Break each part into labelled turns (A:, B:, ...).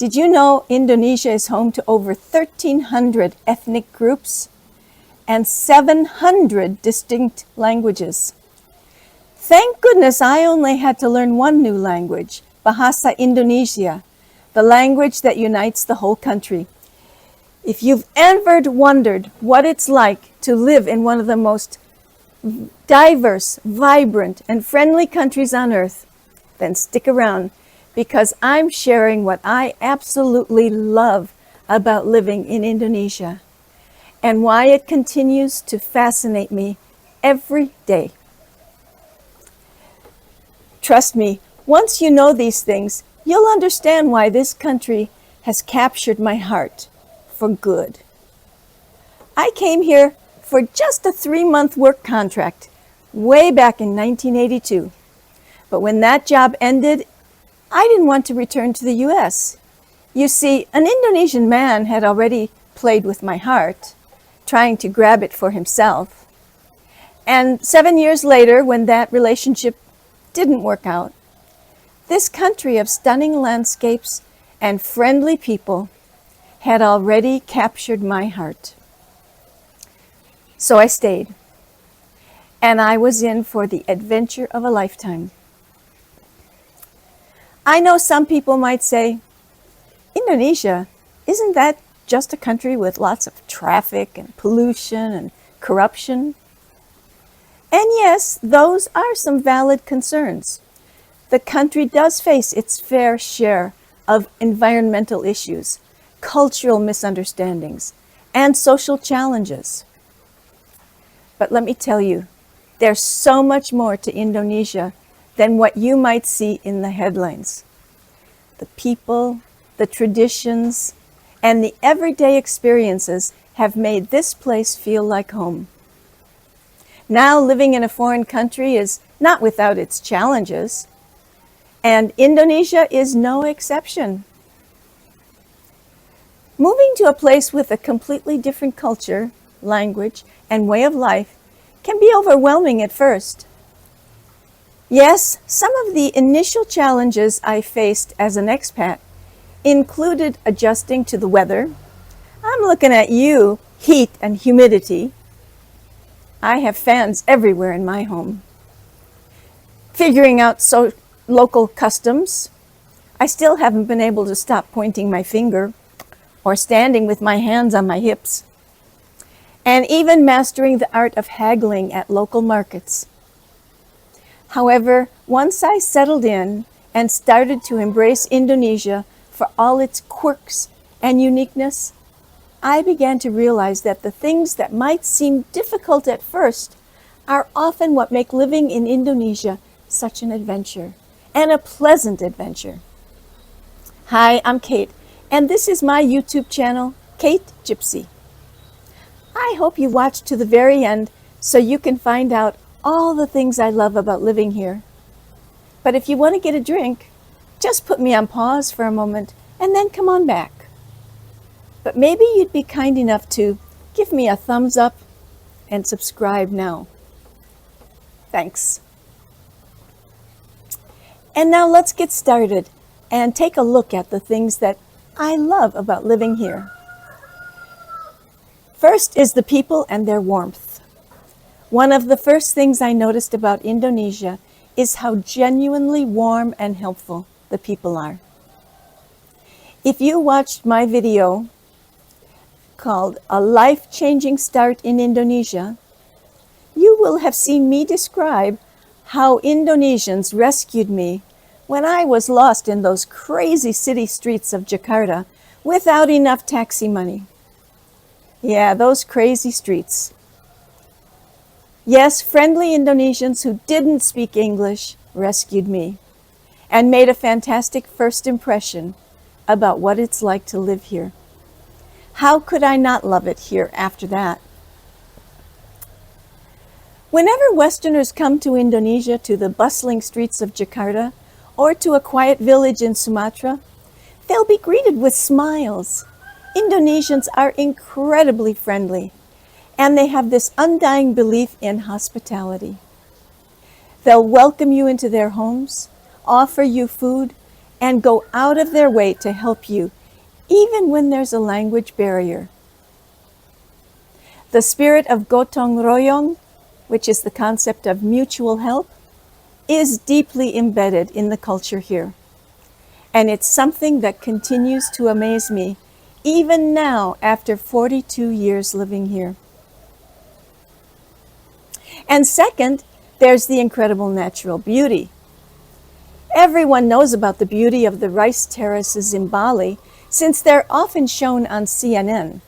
A: Did you know Indonesia is home to over 1,300 ethnic groups and 700 distinct languages? Thank goodness I only had to learn one new language, Bahasa Indonesia, the language that unites the whole country. If you've ever wondered what it's like to live in one of the most diverse, vibrant, and friendly countries on earth, then stick around, because I'm sharing what I absolutely love about living in Indonesia and why it continues to fascinate me every day. Trust me, once you know these things, you'll understand why this country has captured my heart for good. I came here for just a 3-month work contract way back in 1982. But when that job ended, I didn't want to return to the US. You see, an Indonesian man had already played with my heart, trying to grab it for himself. And 7 years later, when that relationship didn't work out, this country of stunning landscapes and friendly people had already captured my heart. So I stayed, and I was in for the adventure of a lifetime. I know some people might say, Indonesia, isn't that just a country with lots of traffic and pollution and corruption? And yes, those are some valid concerns. The country does face its fair share of environmental issues, cultural misunderstandings, and social challenges. But let me tell you, there's so much more to Indonesia than what you might see in the headlines. The people, the traditions, and the everyday experiences have made this place feel like home. Now, living in a foreign country is not without its challenges, and Indonesia is no exception. Moving to a place with a completely different culture, language, and way of life can be overwhelming at first. Yes, some of the initial challenges I faced as an expat included adjusting to the weather. I'm looking at you, heat and humidity. I have fans everywhere in my home. Figuring out local customs. I still haven't been able to stop pointing my finger or standing with my hands on my hips. And even mastering the art of haggling at local markets. However, once I settled in and started to embrace Indonesia for all its quirks and uniqueness, I began to realize that the things that might seem difficult at first are often what make living in Indonesia such an adventure, and a pleasant adventure. Hi, I'm Kate, and this is my YouTube channel, KateGypsy. I hope you watch to the very end so you can find out all the things I love about living here. But if you want to get a drink, just put me on pause for a moment and then come on back. But maybe you'd be kind enough to give me a thumbs up and subscribe now. Thanks. And now let's get started and take a look at the things that I love about living here. First is the people and their warmth. One of the first things I noticed about Indonesia is how genuinely warm and helpful the people are. If you watched my video called A Life-Changing Start in Indonesia, you will have seen me describe how Indonesians rescued me when I was lost in those crazy city streets of Jakarta without enough taxi money. Yeah, those crazy streets. Yes, friendly Indonesians who didn't speak English rescued me and made a fantastic first impression about what it's like to live here. How could I not love it here after that? Whenever Westerners come to Indonesia, to the bustling streets of Jakarta, or to a quiet village in Sumatra, they'll be greeted with smiles. Indonesians are incredibly friendly, and they have this undying belief in hospitality. They'll welcome you into their homes, offer you food, and go out of their way to help you, even when there's a language barrier. The spirit of gotong royong, which is the concept of mutual help, is deeply embedded in the culture here. And it's something that continues to amaze me, even now after 42 years living here. And second, there's the incredible natural beauty. Everyone knows about the beauty of the rice terraces in Bali, since they're often shown on CNN.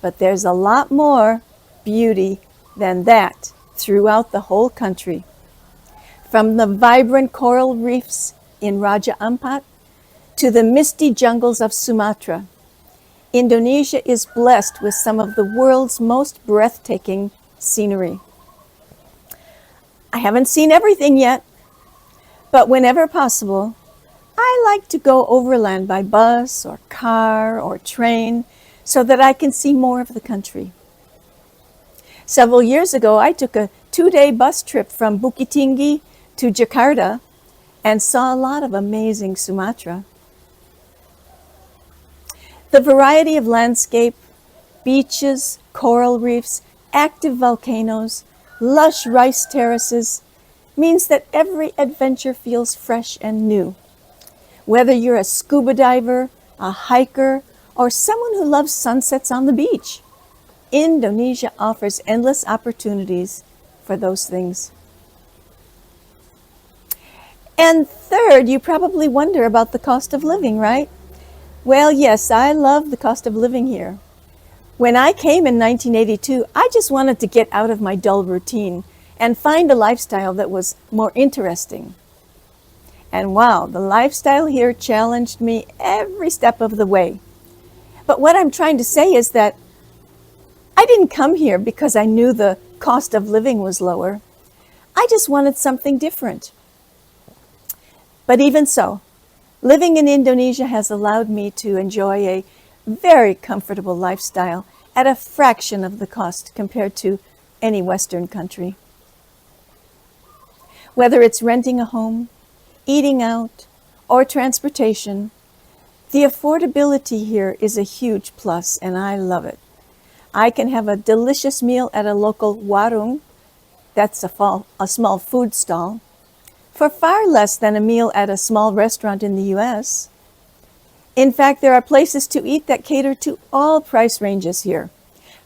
A: But there's a lot more beauty than that throughout the whole country. From the vibrant coral reefs in Raja Ampat to the misty jungles of Sumatra, Indonesia is blessed with some of the world's most breathtaking scenery. I haven't seen everything yet, but whenever possible, I like to go overland by bus or car or train so that I can see more of the country. Several years ago, I took a 2-day bus trip from Bukit Tinggi to Jakarta and saw a lot of amazing Sumatra. The variety of landscape, beaches, coral reefs, active volcanoes, lush rice terraces means that every adventure feels fresh and new. Whether you're a scuba diver, a hiker, or someone who loves sunsets on the beach, Indonesia offers endless opportunities for those things. And third, you probably wonder about the cost of living, right? Well, yes, I love the cost of living here. When I came in 1982, I just wanted to get out of my dull routine and find a lifestyle that was more interesting. And wow, the lifestyle here challenged me every step of the way. But what I'm trying to say is that I didn't come here because I knew the cost of living was lower. I just wanted something different. But even so, living in Indonesia has allowed me to enjoy a very comfortable lifestyle at a fraction of the cost compared to any Western country. Whether it's renting a home, eating out, or transportation, the affordability here is a huge plus, and I love it. I can have a delicious meal at a local warung, that's a small food stall, for far less than a meal at a small restaurant in the US. In fact, there are places to eat that cater to all price ranges here,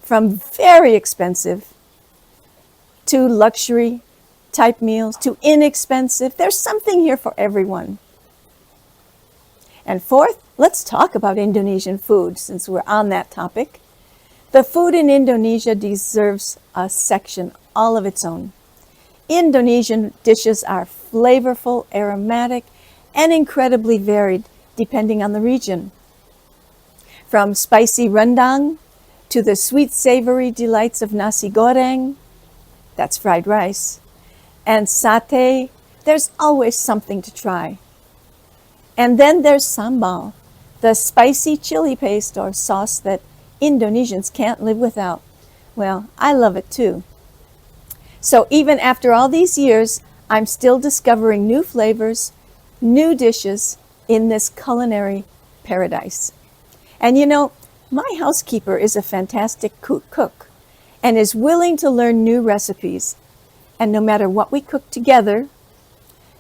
A: from very expensive to luxury type meals to inexpensive. There's something here for everyone. And fourth, let's talk about Indonesian food since we're on that topic. The food in Indonesia deserves a section all of its own. Indonesian dishes are flavorful, aromatic, and incredibly varied depending on the region. From spicy rendang to the sweet savory delights of nasi goreng, that's fried rice, and satay, there's always something to try. And then there's sambal, the spicy chili paste or sauce that Indonesians can't live without. Well, I love it too. So even after all these years, I'm still discovering new flavors, new dishes in this culinary paradise. And you know, my housekeeper is a fantastic cook and is willing to learn new recipes. And no matter what we cook together,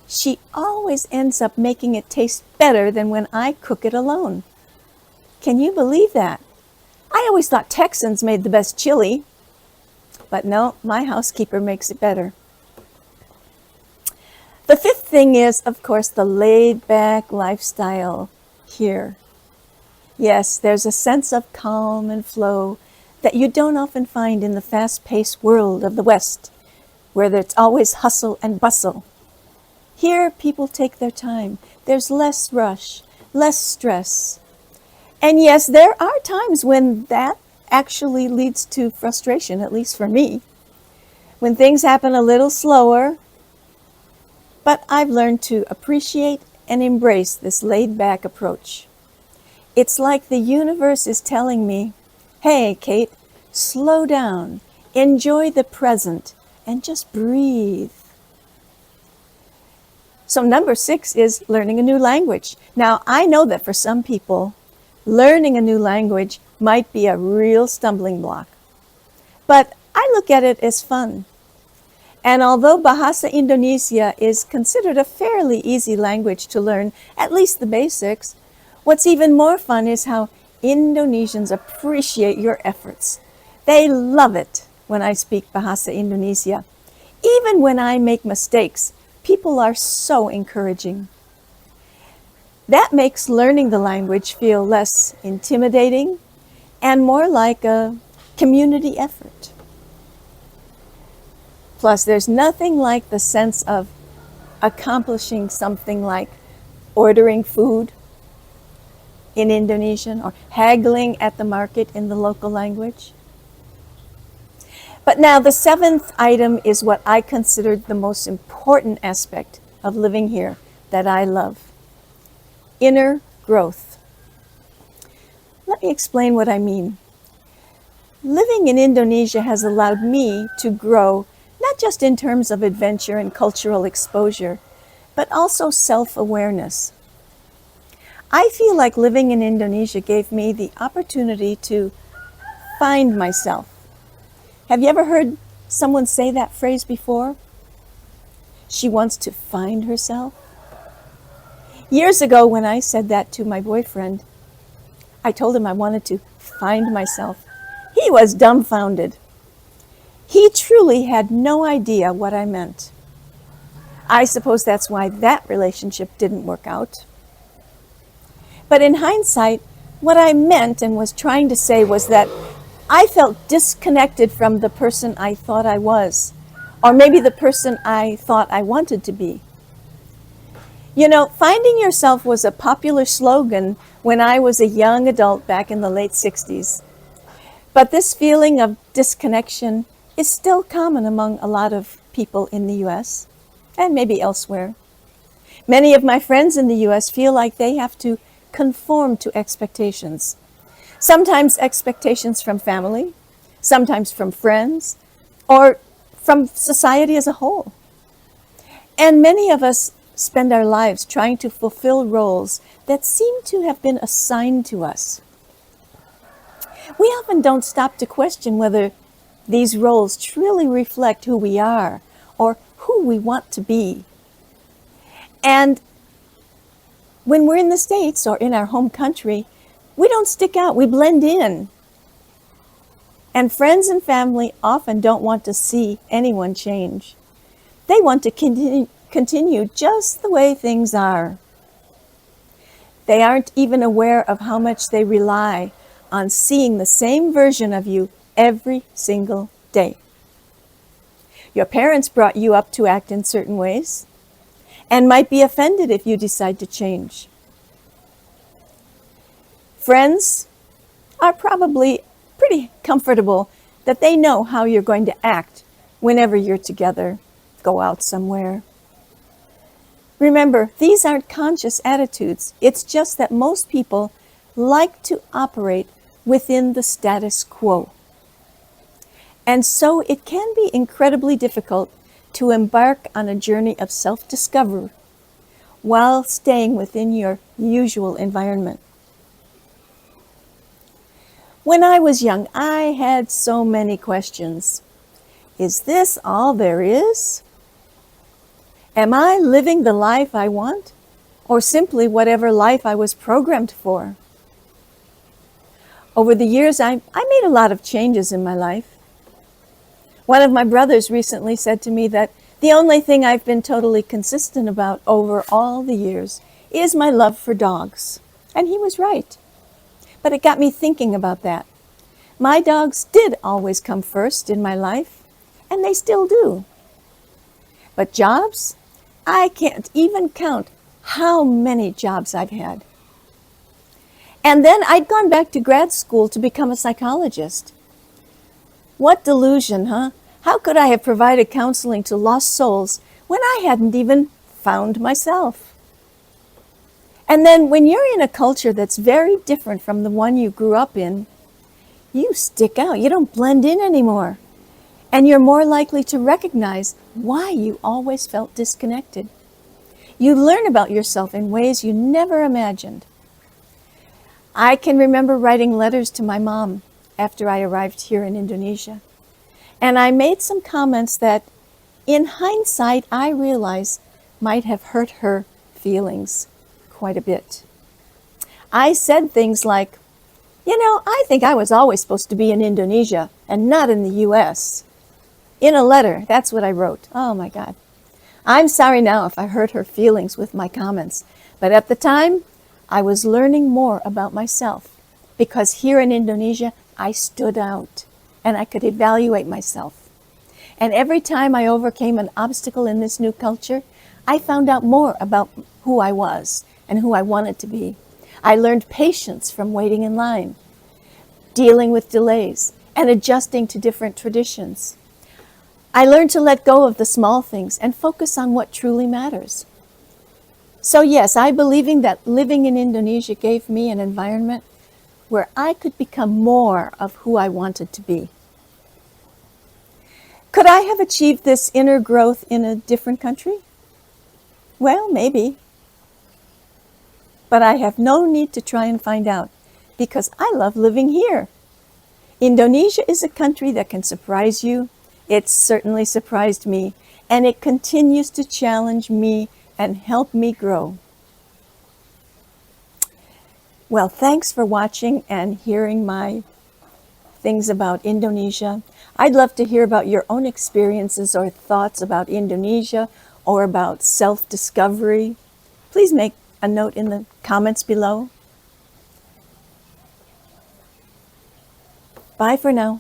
A: she always ends up making it taste better than when I cook it alone. Can you believe that? I always thought Texans made the best chili, but no, my housekeeper makes it better. The fifth thing is, of course, the laid-back lifestyle here. Yes, there's a sense of calm and flow that you don't often find in the fast-paced world of the West, where it's always hustle and bustle. Here, people take their time. There's less rush, less stress. And yes, there are times when that actually leads to frustration, at least for me, when things happen a little slower. But I've learned to appreciate and embrace this laid-back approach. It's like the universe is telling me, hey, Kate, slow down, enjoy the present, and just breathe. So number 6 is learning a new language. Now, I know that for some people, learning a new language might be a real stumbling block. But I look at it as fun. And although Bahasa Indonesia is considered a fairly easy language to learn, at least the basics, what's even more fun is how Indonesians appreciate your efforts. They love it when I speak Bahasa Indonesia. Even when I make mistakes, people are so encouraging. That makes learning the language feel less intimidating and more like a community effort. Plus, there's nothing like the sense of accomplishing something like ordering food in Indonesian or haggling at the market in the local language. But now the 7th item is what I considered the most important aspect of living here that I love: inner growth. Let me explain what I mean. Living in Indonesia has allowed me to grow not just in terms of adventure and cultural exposure, but also self-awareness. I feel like living in Indonesia gave me the opportunity to find myself. Have you ever heard someone say that phrase before? She wants to find herself. Years ago, when I said that to my boyfriend, I told him I wanted to find myself. He was dumbfounded. He truly had no idea what I meant. I suppose that's why that relationship didn't work out. But in hindsight, what I meant and was trying to say was that I felt disconnected from the person I thought I was, or maybe the person I thought I wanted to be. You know, finding yourself was a popular slogan when I was a young adult back in the late 60s. But this feeling of disconnection is still common among a lot of people in the US and maybe elsewhere. Many of my friends in the US feel like they have to conform to expectations. Sometimes expectations from family, sometimes from friends, or from society as a whole. And many of us spend our lives trying to fulfill roles that seem to have been assigned to us. We often don't stop to question whether these roles truly reflect who we are or who we want to be. And when we're in the States or in our home country, we don't stick out, we blend in. And friends and family often don't want to see anyone change. They want to continue just the way things are. They aren't even aware of how much they rely on seeing the same version of you every single day. Your parents brought you up to act in certain ways and might be offended if you decide to change. Friends are probably pretty comfortable that they know how you're going to act whenever you're together, go out somewhere. Remember, these aren't conscious attitudes. It's just that most people like to operate within the status quo. And so it can be incredibly difficult to embark on a journey of self-discovery while staying within your usual environment. When I was young, I had so many questions. Is this all there is? Am I living the life I want, or simply whatever life I was programmed for? Over the years, I made a lot of changes in my life. One of my brothers recently said to me that the only thing I've been totally consistent about over all the years is my love for dogs. And he was right. But it got me thinking about that. My dogs did always come first in my life, and they still do. But jobs? I can't even count how many jobs I've had. And then I'd gone back to grad school to become a psychologist. What delusion, huh? How could I have provided counseling to lost souls when I hadn't even found myself? And then when you're in a culture that's very different from the one you grew up in, you stick out. You don't blend in anymore. And you're more likely to recognize why you always felt disconnected. You learn about yourself in ways you never imagined. I can remember writing letters to my mom after I arrived here in Indonesia. And I made some comments that, in hindsight, I realize might have hurt her feelings quite a bit. I said things like, I think I was always supposed to be in Indonesia and not in the US. In a letter, that's what I wrote. Oh my God. I'm sorry now if I hurt her feelings with my comments, but at the time, I was learning more about myself because here in Indonesia, I stood out and I could evaluate myself. And every time I overcame an obstacle in this new culture, I found out more about who I was and who I wanted to be. I learned patience from waiting in line, dealing with delays, and adjusting to different traditions. I learned to let go of the small things and focus on what truly matters. So yes, I believe that living in Indonesia gave me an environment where I could become more of who I wanted to be. Could I have achieved this inner growth in a different country? Well, maybe. But I have no need to try and find out because I love living here. Indonesia is a country that can surprise you. It certainly surprised me, and it continues to challenge me and help me grow. Well, thanks for watching and hearing my things about Indonesia. I'd love to hear about your own experiences or thoughts about Indonesia or about self-discovery. Please make a note in the comments below. Bye for now.